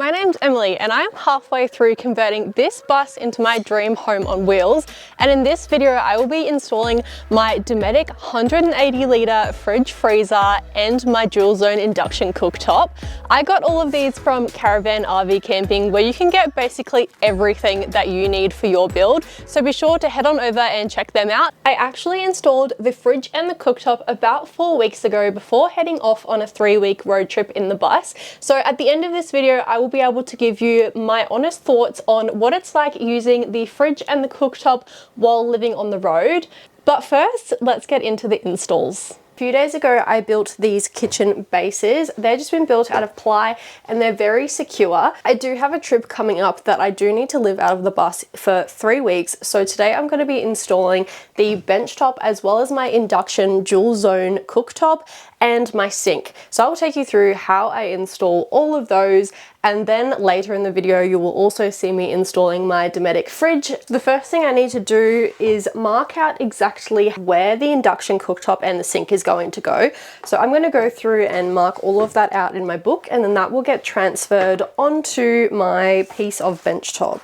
My name's Emily and I'm halfway through converting this bus into my dream home on wheels, and in this video I will be installing my Dometic 180 litre fridge freezer and my dual zone induction cooktop. I got all of these from Caravan RV Camping, where you can get basically everything that you need for your build, so be sure to head on over and check them out. I actually installed the fridge and the cooktop about 4 weeks ago before heading off on a 3-week road trip in the bus. So at the end of this video I will be able to give you my honest thoughts on what it's like using the fridge and the cooktop while living on the road. But first, let's get into the installs. A few days ago I built these kitchen bases. They've just been built out of ply and they're very secure. I do have a trip coming up that I do need to live out of the bus for 3 weeks, so today I'm going to be installing the benchtop as well as my induction dual zone cooktop and my sink. So I'll take you through how I install all of those, and then later in the video you will also see me installing my Dometic fridge. The first thing I need to do is mark out exactly where the induction cooktop and the sink is going to go. So I'm going to go through and mark all of that out in my book, and then that will get transferred onto my piece of benchtop.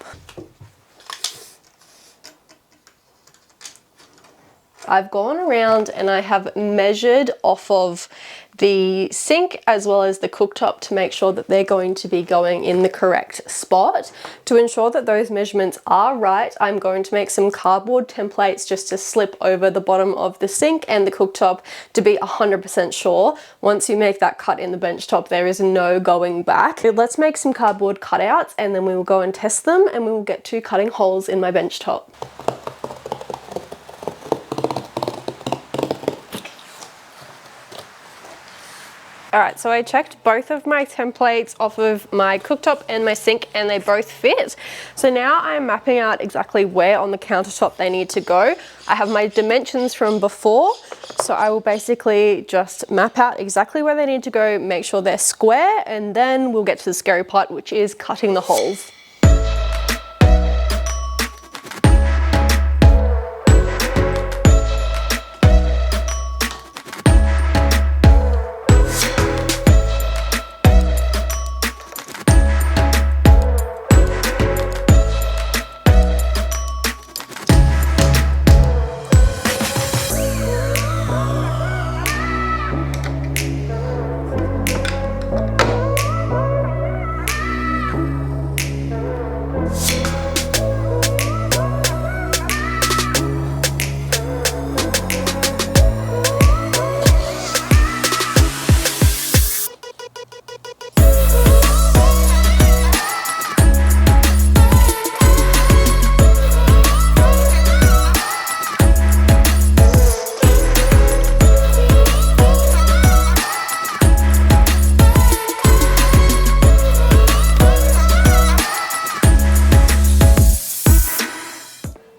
I've gone around and I have measured off of the sink as well as the cooktop to make sure that they're going to be going in the correct spot. To ensure that those measurements are right, I'm going to make some cardboard templates just to slip over the bottom of the sink and the cooktop to be 100% sure. Once you make that cut in the benchtop, there is no going back. Let's make some cardboard cutouts and then we will go and test them, and we will get to cutting holes in my benchtop. Alright, so I checked both of my templates off of my cooktop and my sink and they both fit. So now I'm mapping out exactly where on the countertop they need to go. I have my dimensions from before, so I will basically just map out exactly where they need to go, make sure they're square, and then we'll get to the scary part, which is cutting the holes.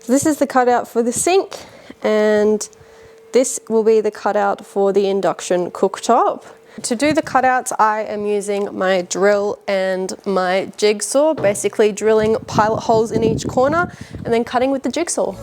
This is the cutout for the sink, and this will be the cutout for the induction cooktop. To do the cutouts, I am using my drill and my jigsaw, basically drilling pilot holes in each corner and then cutting with the jigsaw.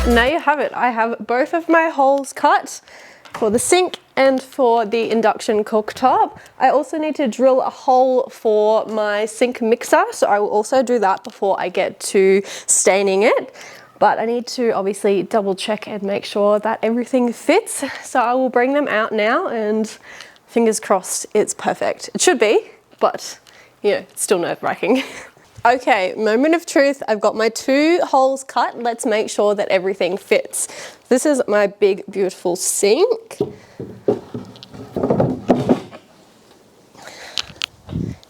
Now you have it. I have both of my holes cut for the sink and for the induction cooktop. I also need to drill a hole for my sink mixer, so I will also do that before I get to staining it. But I need to obviously double check and make sure that everything fits. So I will bring them out now, and fingers crossed it's perfect. It should be, but you know, it's still nerve-wracking. Okay, moment of truth. I've got my 2 holes cut. Let's make sure that everything fits. This is my big, beautiful sink.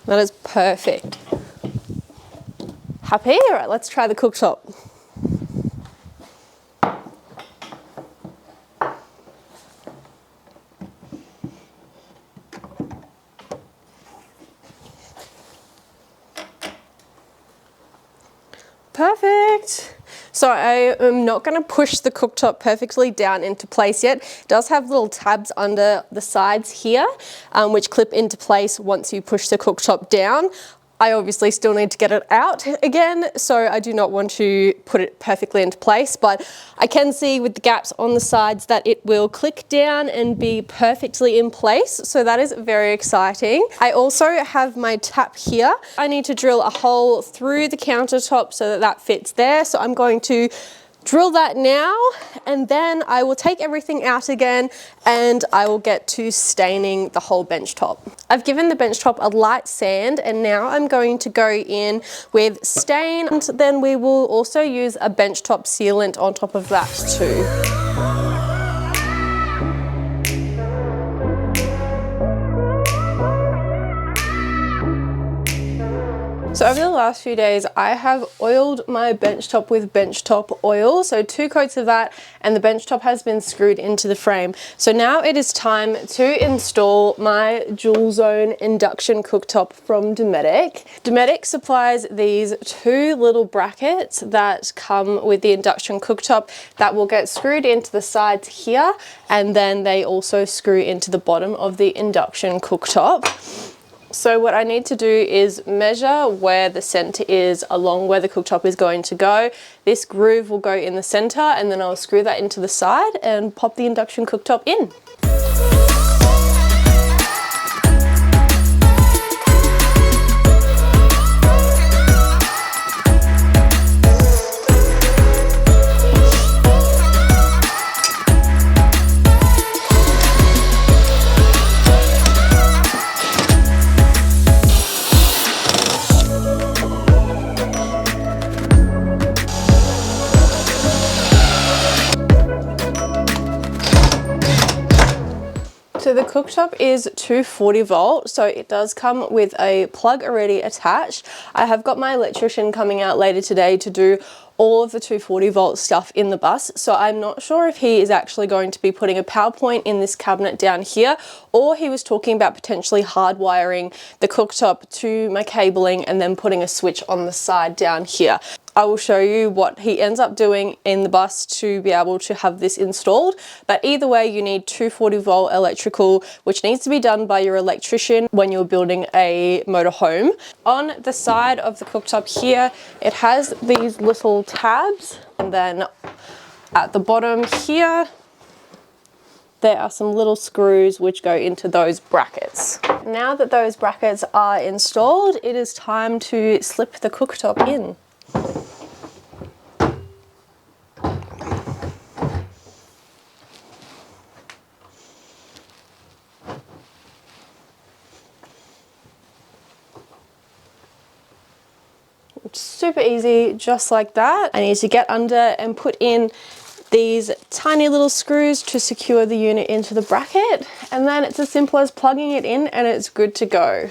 That is perfect. Happy? All right, let's try the cooktop. Perfect. So I am not going to push the cooktop perfectly down into place yet. It does have little tabs under the sides here, which clip into place once you push the cooktop down. I obviously still need to get it out again, so I do not want to put it perfectly into place, but I can see with the gaps on the sides that it will click down and be perfectly in place, so that is very exciting. I also have my tap here. I need to drill a hole through the countertop so that that fits there, so I'm going to drill that now, and then I will take everything out again and I will get to staining the whole bench top. I've given the bench top a light sand, and now I'm going to go in with stain, and then we will also use a bench top sealant on top of that too. So over the last few days, I have oiled my bench top with bench top oil. So 2 coats of that, and the bench top has been screwed into the frame. So now it is time to install my dual zone induction cooktop from Dometic. Dometic supplies these 2 little brackets that come with the induction cooktop that will get screwed into the sides here, and then they also screw into the bottom of the induction cooktop. So what I need to do is measure where the center is along where the cooktop is going to go. This groove will go in the center, and then I'll screw that into the side and pop the induction cooktop in. So the cooktop is 240 volt, so it does come with a plug already attached. I have got my electrician coming out later today to do all of the 240 volt stuff in the bus, so I'm not sure if he is actually going to be putting a power point in this cabinet down here, or he was talking about potentially hardwiring the cooktop to my cabling and then putting a switch on the side down here. I will show you what he ends up doing in the bus to be able to have this installed, but either way you need 240 volt electrical, which needs to be done by your electrician when you're building a motorhome. On the side of the cooktop here, it has these little tabs, and then at the bottom here there are some little screws which go into those brackets. Now that those brackets are installed, it is time to slip the cooktop in. Super easy, just like that. I need to get under and put in these tiny little screws to secure the unit into the bracket, and then it's as simple as plugging it in and it's good to go.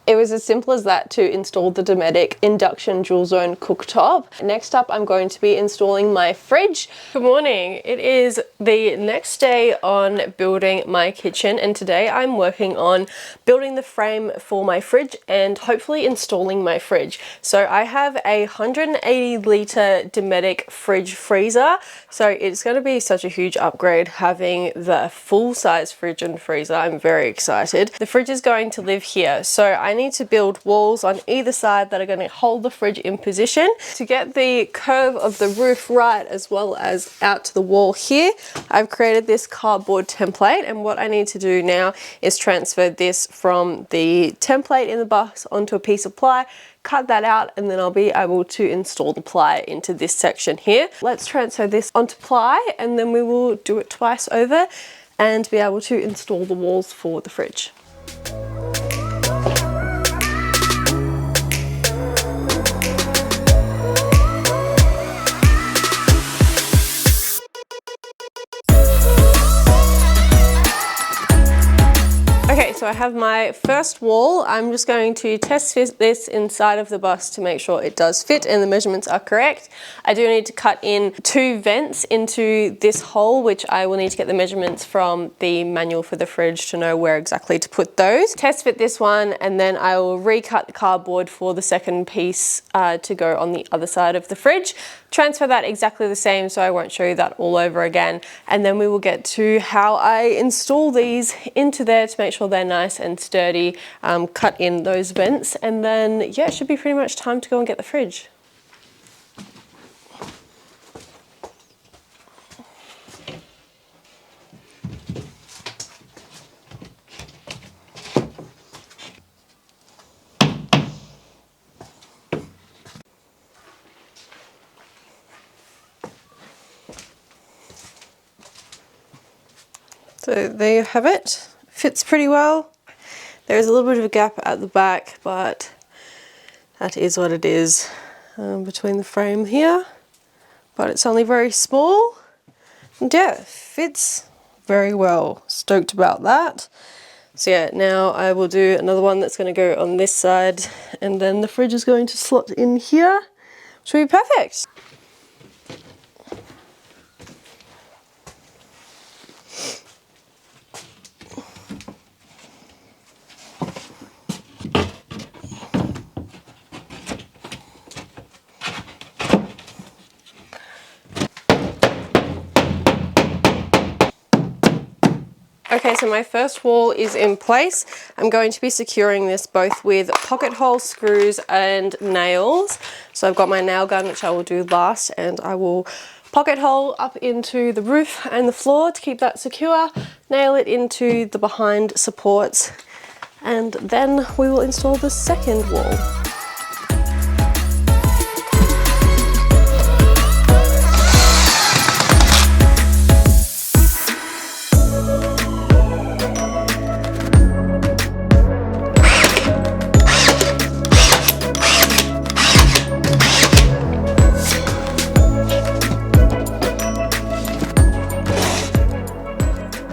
It was as simple as that to install the Dometic induction dual zone cooktop. Next up, I'm going to be installing my fridge. Good morning. It is the next day on building my kitchen, and today I'm working on building the frame for my fridge and hopefully installing my fridge. So I have a 180 litre Dometic fridge freezer. So it's going to be such a huge upgrade having the full size fridge and freezer. I'm very excited. The fridge is going to live here. So I need to build walls on either side that are going to hold the fridge in position. To get the curve of the roof right, as well as out to the wall here, I've created this cardboard template, and what I need to do now is transfer this from the template in the box onto a piece of ply, cut that out, and then I'll be able to install the ply into this section here. Let's transfer this onto ply, and then we will do it twice over and be able to install the walls for the fridge. so I have my first wall. I'm just going to test fit this inside of the bus to make sure it does fit and the measurements are correct. I do need to cut in 2 vents into this hole, which I will need to get the measurements from the manual for the fridge to know where exactly to put those. Test fit this one, and then I will recut the cardboard for the second piece to go on the other side of the fridge. Transfer that exactly the same so I won't show you that all over again, and then we will get to how I install these into there to make sure they're nice and sturdy, cut in those vents, and then yeah, it should be pretty much time to go and get the fridge. So there you have it. Fits pretty well. There is a little bit of a gap at the back, but that is what it is between the frame here. But it's only very small. And yeah, fits very well. Stoked about that. So yeah, now I will do another one that's going to go on this side, and then the fridge is going to slot in here, which will be perfect. Okay, so my first wall is in place. I'm going to be securing this both with pocket hole screws and nails. So I've got my nail gun, which I will do last, and I will pocket hole up into the roof and the floor to keep that secure, nail it into the behind supports, and then we will install the second wall.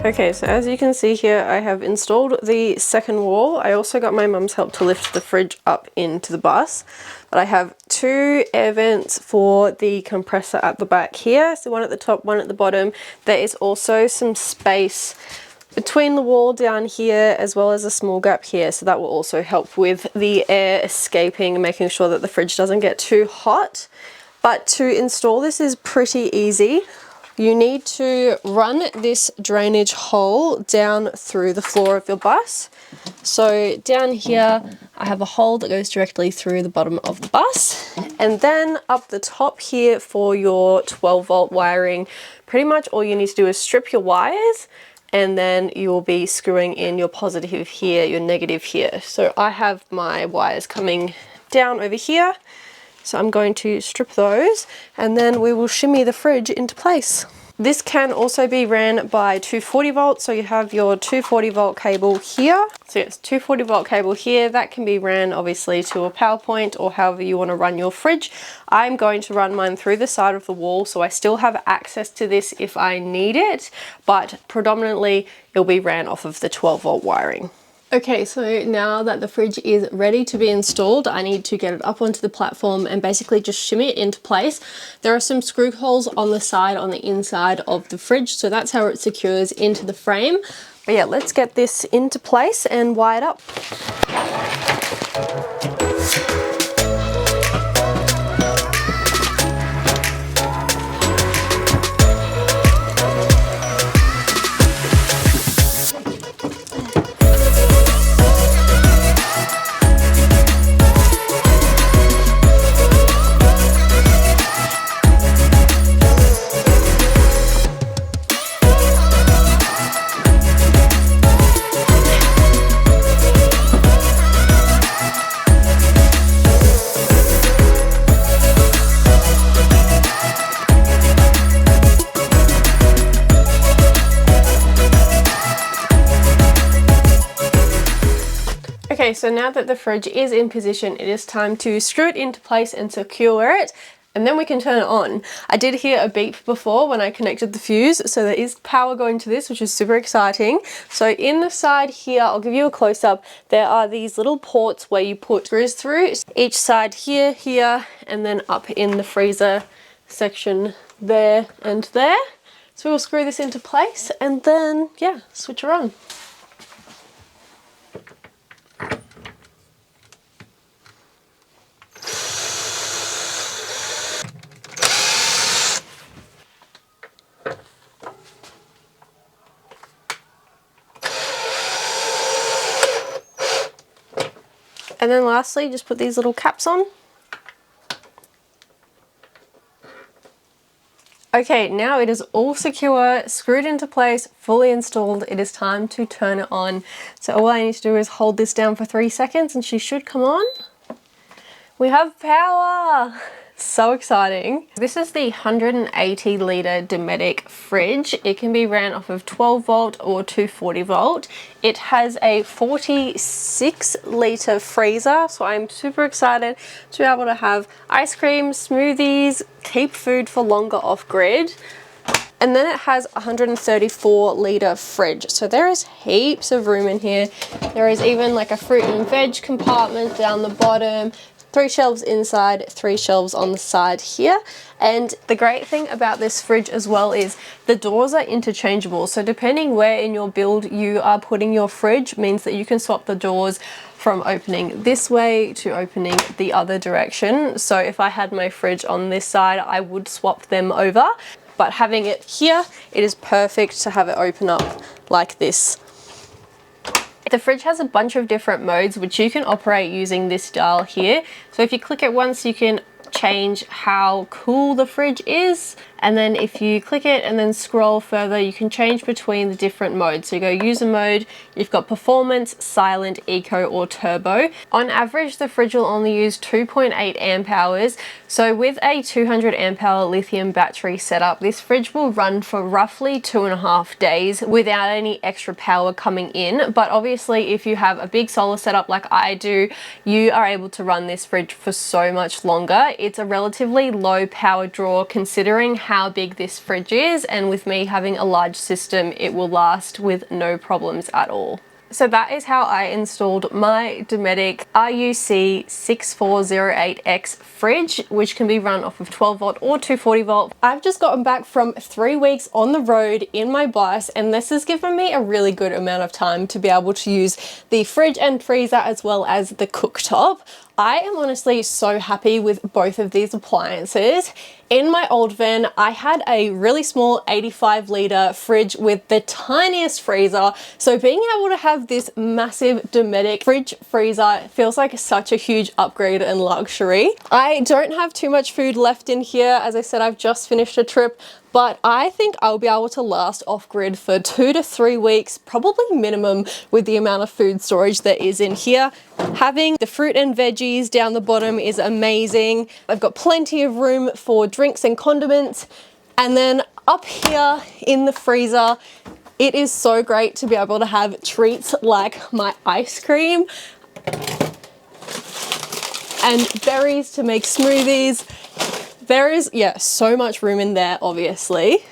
Okay, so as you can see here, I have installed the second wall. I also got my mum's help to lift the fridge up into the bus. But I have 2 air vents for the compressor at the back here. So one at the top, one at the bottom. There is also some space between the wall down here, as well as a small gap here. So that will also help with the air escaping and making sure that the fridge doesn't get too hot. But to install this is pretty easy. You need to run this drainage hole down through the floor of your bus. So down here, I have a hole that goes directly through the bottom of the bus. And then up the top here for your 12-volt wiring, pretty much all you need to do is strip your wires, and then you will be screwing in your positive here, your negative here. So I have my wires coming down over here. So I'm going to strip those, and then we will shimmy the fridge into place. This can also be ran by 240 volts. So you have your 240 volt cable here. So yes, 240 volt cable here. That can be ran obviously to a power point or however you want to run your fridge. I'm going to run mine through the side of the wall, so I still have access to this if I need it, but predominantly it'll be ran off of the 12-volt wiring. Okay, so now that the fridge is ready to be installed, I need to get it up onto the platform and basically just shimmy it into place. There are some screw holes on the side, on the inside of the fridge, so that's how it secures into the frame. But yeah, let's get this into place and wire it up. Okay, so now that the fridge is in position, it is time to screw it into place and secure it. and then we can turn it on. I did hear a beep before when I connected the fuse, so there is power going to this, which is super exciting. So in the side here, I'll give you a close-up, there are these little ports where you put screws through, each side here, here, and then up in the freezer section there and there. So we'll screw this into place and then, yeah, switch her on. And then lastly, just put these little caps on. Okay, now it is all secure, screwed into place, fully installed. It is time to turn it on. So all I need to do is hold this down for 3 seconds and she should come on. We have power! So exciting. This is the 180 litre Dometic fridge. It can be ran off of 12 volt or 240 volt. It has a 46 litre freezer, so I'm super excited to be able to have ice cream, smoothies, keep food for longer off grid. And then it has a 134 litre fridge. So there is heaps of room in here. There is even like a fruit and veg compartment down the bottom. 3 shelves inside, 3 shelves on the side here. And the great thing about this fridge as well is the doors are interchangeable. So depending where in your build you are putting your fridge means that you can swap the doors from opening this way to opening the other direction. So if I had my fridge on this side, I would swap them over. But having it here, it is perfect to have it open up like this. The fridge has a bunch of different modes which you can operate using this dial here. So if you click it once, you can change how cool the fridge is, and then if you click it and then scroll further, you can change between the different modes. So you go user mode, you've got performance, silent, eco, or turbo. On average, the fridge will only use 2.8 amp hours. So with a 200 amp hour lithium battery setup, this fridge will run for roughly 2.5 days without any extra power coming in. But obviously, if you have a big solar setup like I do, you are able to run this fridge for so much longer. It's a relatively low power draw considering how big this fridge is, and with me having a large system, it will last with no problems at all. So that is how I installed my Dometic RUC 6408X fridge, which can be run off of 12 volt or 240 volt. I've just gotten back from 3 weeks on the road in my bus, and this has given me a really good amount of time to be able to use the fridge and freezer as well as the cooktop. I am honestly so happy with both of these appliances. In my old van, I had a really small 85 litre fridge with the tiniest freezer. So being able to have this massive Dometic fridge freezer feels like such a huge upgrade and luxury. I don't have too much food left in here. As I said, I've just finished a trip, but I think I'll be able to last off grid for 2 to 3 weeks, probably minimum, with the amount of food storage there is in here. Having the fruit and veggies down the bottom is amazing. I've got plenty of room for drinks and condiments. And then up here in the freezer, it is so great to be able to have treats like my ice cream and berries to make smoothies. There is, yeah, so much room in there, obviously.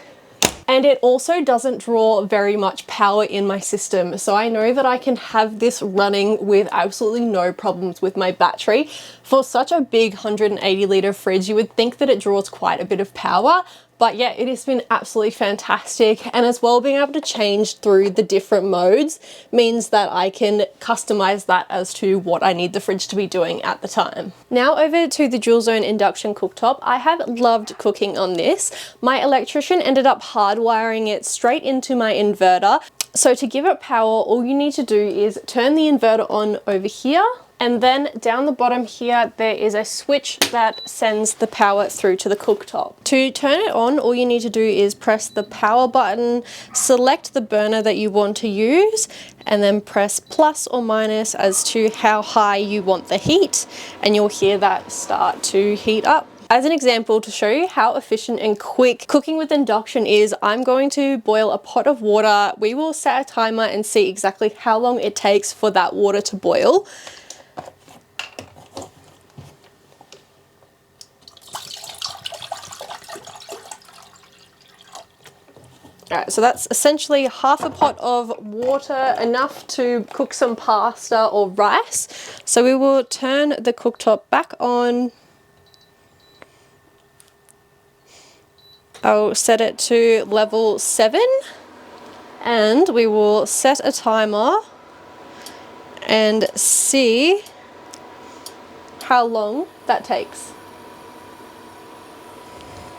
And it also doesn't draw very much power in my system. So I know that I can have this running with absolutely no problems with my battery. For such a big 180 litre fridge, you would think that it draws quite a bit of power. But yeah, it has been absolutely fantastic. And as well, being able to change through the different modes means that I can customize that as to what I need the fridge to be doing at the time. Now over to the dual zone induction cooktop. I have loved cooking on this. My electrician ended up hardwiring it straight into my inverter. So to give it power, all you need to do is turn the inverter on over here. And then down the bottom here, there is a switch that sends the power through to the cooktop. To turn it on, all you need to do is press the power button, select the burner that you want to use, and then press plus or minus as to how high you want the heat, and you'll hear that start to heat up. As an example, to show you how efficient and quick cooking with induction is, I'm going to boil a pot of water. We will set a timer and see exactly how long it takes for that water to boil. Alright, so that's essentially half a pot of water, enough to cook some pasta or rice. So we will turn the cooktop back on. I'll set it to level 7 and we will set a timer and see how long that takes.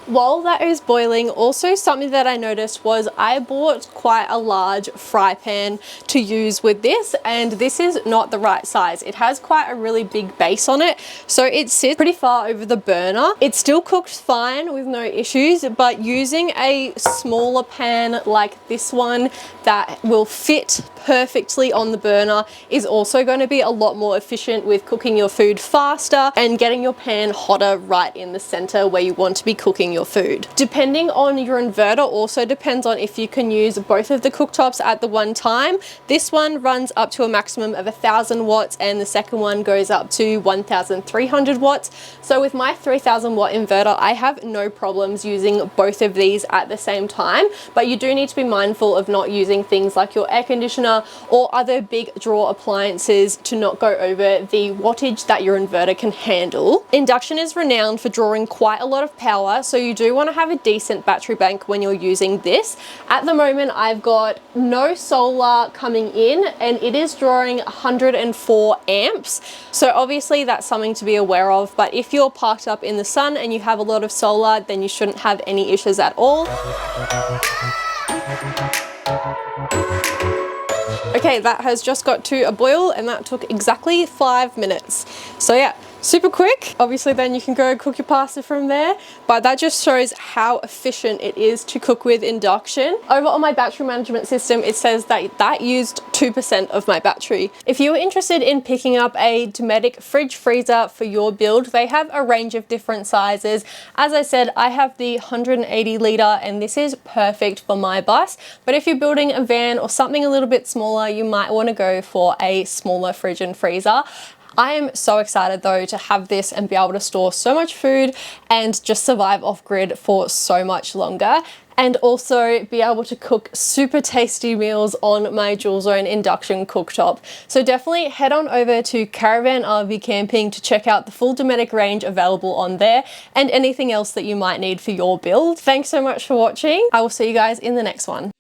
While that is boiling, also something that I noticed was I bought quite a large fry pan to use with this, and this is not the right size. It has quite a really big base on it, so it sits pretty far over the burner. It still cooks fine with no issues, but using a smaller pan like this one that will fit perfectly on the burner is also going to be a lot more efficient with cooking your food faster and getting your pan hotter right in the center where you want to be cooking your food. Depending on your inverter also depends on if you can use both of the cooktops at the one time. This one runs up to a maximum of 1000 watts and the second one goes up to 1300 watts. So with my 3000 watt inverter, I have no problems using both of these at the same time, but you do need to be mindful of not using things like your air conditioner or other big draw appliances to not go over the wattage that your inverter can handle. Induction is renowned for drawing quite a lot of power, so you do want to have a decent battery bank when you're using this. At the moment, I've got no solar coming in and it is drawing 104 amps. So obviously that's something to be aware of, but if you're parked up in the sun and you have a lot of solar, then you shouldn't have any issues at all. Okay, that has just got to a boil and that took exactly 5 minutes. So yeah, super quick. Obviously then you can go cook your pasta from there, but that just shows how efficient it is to cook with induction. Over on my battery management system, it says that that used 2% of my battery. If you are interested in picking up a Dometic fridge freezer for your build, they have a range of different sizes. As I said, I have the 180 litre and this is perfect for my bus, but if you're building a van or something a little bit smaller, you might want to go for a smaller fridge and freezer. I am so excited though to have this and be able to store so much food and just survive off grid for so much longer, and also be able to cook super tasty meals on my Zone Induction Cooktop. So definitely head on over to Caravan RV Camping to check out the full Dometic range available on there and anything else that you might need for your build. Thanks so much for watching. I will see you guys in the next one.